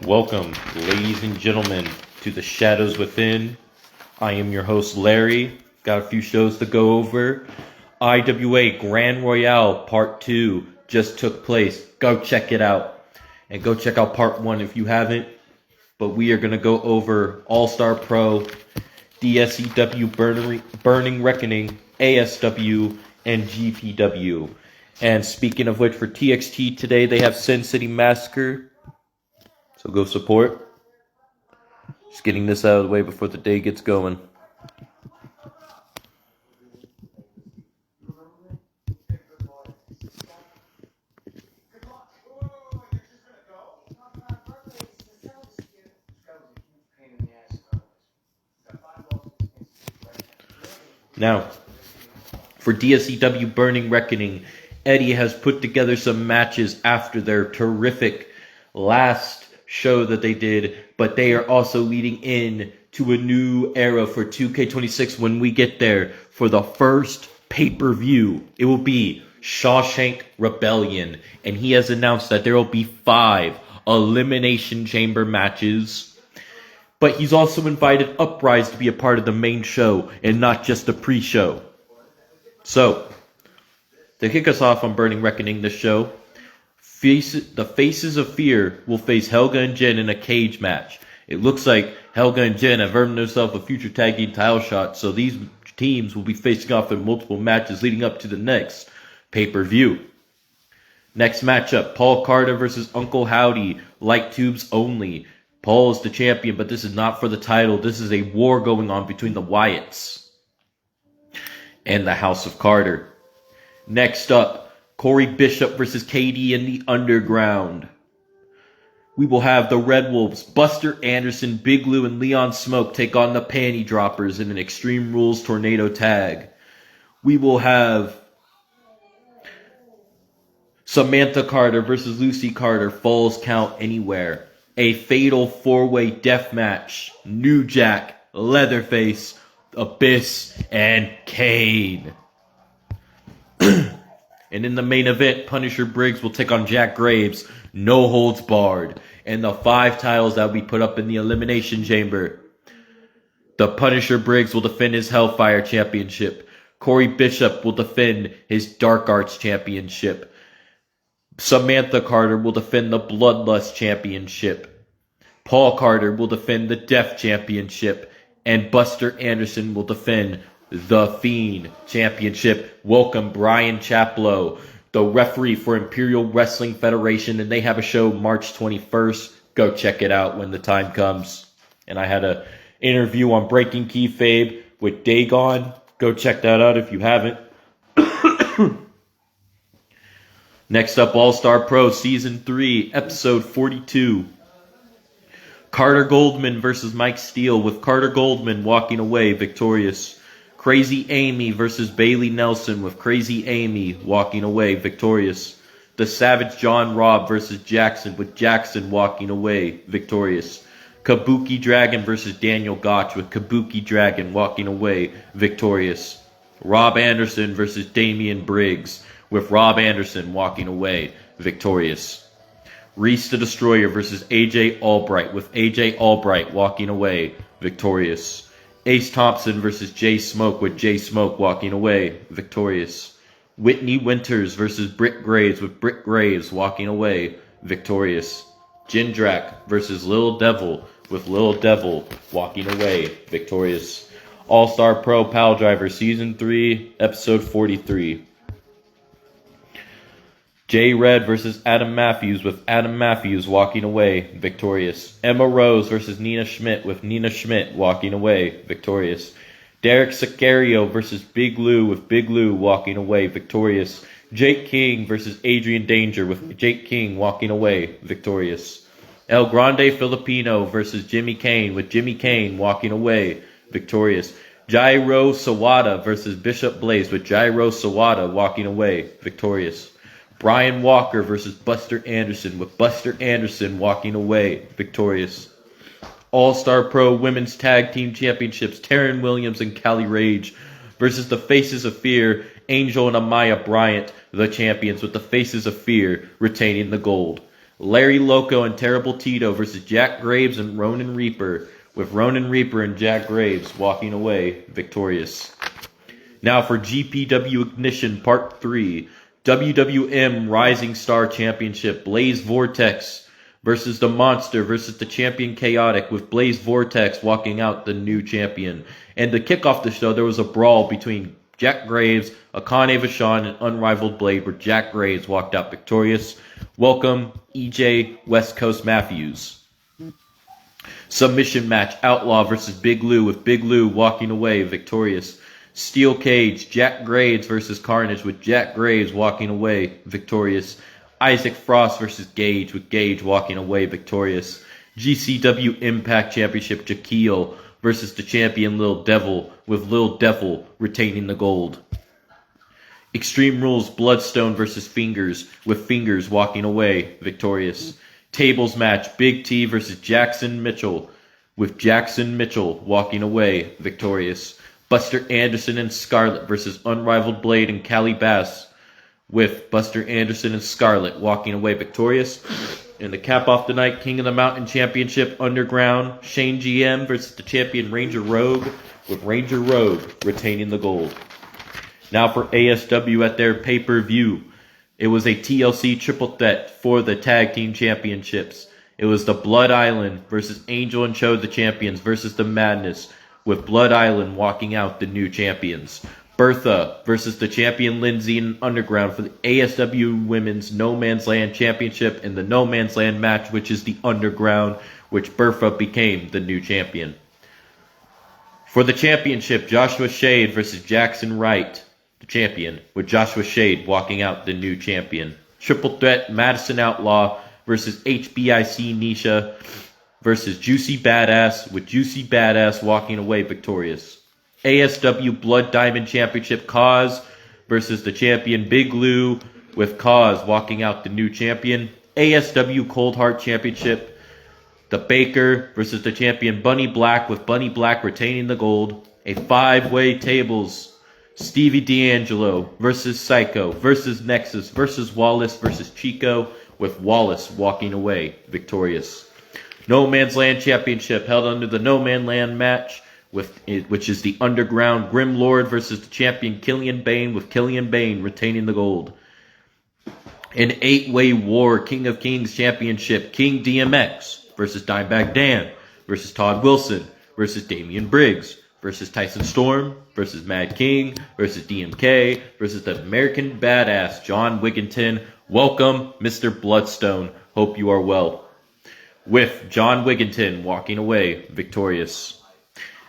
Welcome, ladies and gentlemen, to the Shadows Within. I am your host, Larry. Got a few shows to go over. IWA Grand Royale Part 2 just took place. Go check it out. And go check out Part 1 if you haven't. But we are going to go over All-Star Pro, DSEW Burning Reckoning, ASW, and GPW. And speaking of which, for TXT today, they have Sin City Massacre. So go support. Just getting this out of the way before the day gets going. Now, for DSEW Burning Reckoning, Eddie has put together some matches after their terrific last show that they did, but they are also leading in to a new era for 2K26 when we get there for the first pay-per-view. It will be Shawshank Rebellion, and he has announced that there will be 5 Elimination Chamber matches. But he's also invited Uprise to be a part of the main show and not just the pre-show. So, to kick us off on Burning Reckoning this show, the Faces of Fear will face Helga and Jen in a cage match. It looks like Helga and Jen have earned themselves a future tag team title shot, so these teams will be facing off in multiple matches leading up to the next pay-per-view. Next matchup, Paul Carter versus Uncle Howdy, light tubes only. Paul is the champion, but this is not for the title. This is a war going on between the Wyatts and the House of Carter. Next up, Corey Bishop versus KD in the Underground. We will have the Red Wolves, Buster Anderson, Big Lou, and Leon Smoke take on the Panty Droppers in an Extreme Rules Tornado tag. We will have Samantha Carter versus Lucy Carter, Falls Count Anywhere. A fatal 4-way death match. New Jack, Leatherface, Abyss, and Kane. And in the main event, Punisher Briggs will take on Jack Graves, no holds barred. And the 5 titles that will be put up in the Elimination Chamber. The Punisher Briggs will defend his Hellfire Championship. Corey Bishop will defend his Dark Arts Championship. Samantha Carter will defend the Bloodlust Championship. Paul Carter will defend the Death Championship. And Buster Anderson will defend the Fiend Championship. Welcome Brian Chaplow, the referee for Imperial Wrestling Federation, and they have a show March 21st. Go check it out when the time comes. And I had an interview on Breaking Kayfabe with Dagon. Go check that out if you haven't. Next up, All-Star Pro Season 3, Episode 42. Carter Goldman versus Mike Steele, with Carter Goldman walking away victorious. Crazy Amy versus Bailey Nelson, with Crazy Amy walking away victorious. The Savage John Robb versus Jackson, with Jackson walking away victorious. Kabuki Dragon versus Daniel Gotch, with Kabuki Dragon walking away victorious. Rob Anderson versus Damian Briggs, with Rob Anderson walking away victorious. Reese the Destroyer versus AJ Albright, with AJ Albright walking away victorious. Ace Thompson versus Jay Smoke, with Jay Smoke walking away victorious. Whitney Winters versus Britt Graves, with Britt Graves walking away victorious. Jindrak versus Lil Devil, with Lil Devil walking away victorious. All-Star Pro Pal Driver Season 3, Episode 43. Jay Red versus Adam Matthews, with Adam Matthews walking away victorious. Emma Rose versus Nina Schmidt, with Nina Schmidt walking away victorious. Derek Sicario versus Big Lou, with Big Lou walking away victorious. Jake King versus Adrian Danger, with Jake King walking away victorious. El Grande Filipino versus Jimmy Kane, with Jimmy Kane walking away victorious. Jairo Sawada versus Bishop Blaze, with Jairo Sawada walking away victorious. Brian Walker versus Buster Anderson, with Buster Anderson walking away victorious. All-Star Pro Women's Tag Team Championships, Taryn Williams and Callie Rage versus the Faces of Fear, Angel and Amaya Bryant, the champions, with the Faces of Fear retaining the gold. Larry Loco and Terrible Tito versus Jack Graves and Ronan Reaper, with Ronan Reaper and Jack Graves walking away victorious. Now for GPW Ignition Part 3, WWM Rising Star Championship, Blaze Vortex versus the Monster versus the champion Chaotic, with Blaze Vortex walking out the new champion. And to kick off the show, there was a brawl between Jack Graves, Akane Vachon, and Unrivaled Blade, where Jack Graves walked out victorious. Welcome, EJ West Coast Matthews. Submission match, Outlaw versus Big Lou, with Big Lou walking away victorious. Steel Cage, Jack Graves versus Carnage, with Jack Graves walking away victorious. Isaac Frost versus Gage, with Gage walking away victorious. GCW Impact Championship, Jaquil versus the champion Lil Devil, with Lil Devil retaining the gold. Extreme Rules Bloodstone versus Fingers, with Fingers walking away victorious. Tables match, Big T versus Jackson Mitchell, with Jackson Mitchell walking away victorious. Buster Anderson and Scarlett versus Unrivaled Blade and Cali Bass, with Buster Anderson and Scarlett walking away victorious. And to cap off the night, King of the Mountain Championship Underground, Shane GM versus the champion Ranger Rogue, with Ranger Rogue retaining the gold. Now for ASW at their pay-per-view, it was a TLC triple threat for the tag team championships. It was the Blood Island versus Angel and Cho, the champions, versus the Madness, with Blood Island walking out the new champions. Bertha versus the champion Lindsay and Underground for the ASW Women's No Man's Land Championship in the No Man's Land match, which is the Underground, which Bertha became the new champion. For the championship, Joshua Shade versus Jackson Wright, the champion, with Joshua Shade walking out the new champion. Triple threat, Madison Outlaw versus HBIC Nisha versus Juicy Badass, with Juicy Badass walking away victorious. ASW Blood Diamond Championship, Cause versus the champion Big Lou, with Cause walking out the new champion. ASW Cold Heart Championship, the Baker versus the champion Bunny Black, with Bunny Black retaining the gold. A 5-way tables, Stevie D'Angelo versus Psycho versus Nexus versus Wallace versus Chico, with Wallace walking away victorious. No Man's Land Championship held under the No Man's Land match, which is the Underground, Grim Lord versus the champion Killian Bane, with Killian Bane retaining the gold. An 8-way war King of Kings Championship, King DMX versus Dimebag Dan versus Todd Wilson versus Damian Briggs versus Tyson Storm versus Mad King versus DMK versus the American Badass John Wigginton. Welcome, Mr. Bloodstone. Hope you are well. With John Wigginton walking away victorious.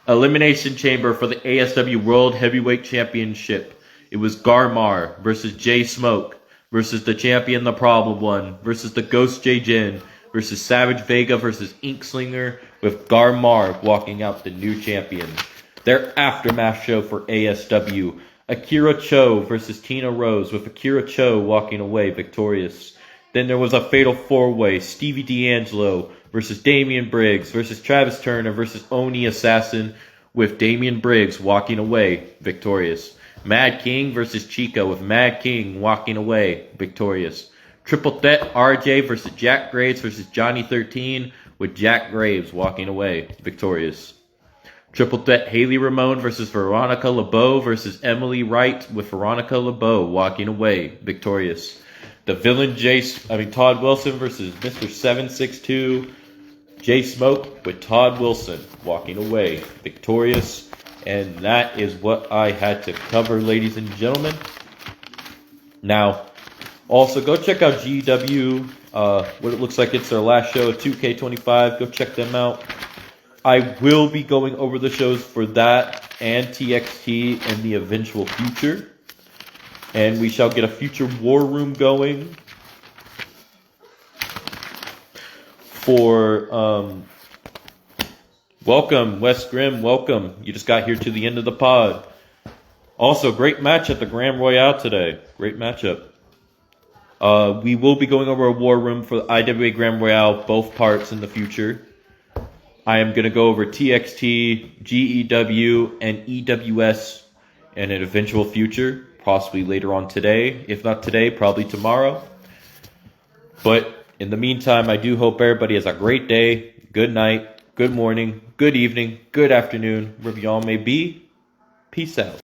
Elimination Chamber for the ASW World Heavyweight Championship. It was Garmar versus Jay Smoke versus the champion The Problem One versus the Ghost J Jin versus Savage Vega versus Inkslinger, with Garmar walking out the new champion. Their aftermath show for ASW, Akira Cho versus Tina Rose, with Akira Cho walking away victorious. Then there was a fatal 4-way, Stevie D'Angelo versus Damian Briggs versus Travis Turner versus Oni Assassin, with Damian Briggs walking away victorious. Mad King versus Chico, with Mad King walking away victorious. Triple threat, RJ versus Jack Graves versus Johnny 13, with Jack Graves walking away victorious. Triple threat, Haley Ramone versus Veronica LeBeau versus Emily Wright, with Veronica LeBeau walking away victorious. The villain Todd Wilson versus Mr. 762, Jay Smoke, with Todd Wilson walking away victorious. And that is what I had to cover, ladies and gentlemen. Now, also go check out GW, what it looks like it's their last show, 2K25. Go check them out. I will be going over the shows for that and TXT in the eventual future. And we shall get a future war room going for, welcome, Wes Grimm, welcome. You just got here to the end of the pod. Also, great match at the Grand Royale today. Great matchup. We will be going over a war room for the IWA Grand Royale, both parts in the future. I am going to go over TXT, GEW, and EWS in an eventual future. Possibly later on today. If not today, probably tomorrow. But In the meantime, I do hope everybody has a great day, good night, good morning, good evening, good afternoon, wherever y'all may be. Peace out.